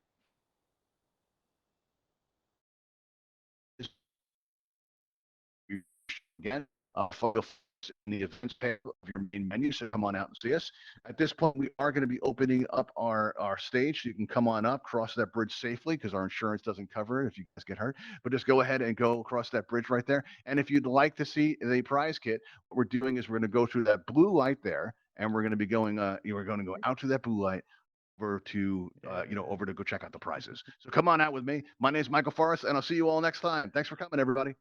again. Follow in the events page of your main menu, so come on out and see us. At this point, we are going to be opening up our stage, so you can come on up, cross that bridge safely, because our insurance doesn't cover it if you guys get hurt. But just go ahead and go across that bridge right there. And if you'd like to see the prize kit, what we're doing is we're going to go through that blue light there, and we're going to be going. We're going to go out to that blue light. Over to go check out the prizes. So come on out with me. My name is Michael Forrest, and I'll see you all next time. Thanks for coming, everybody.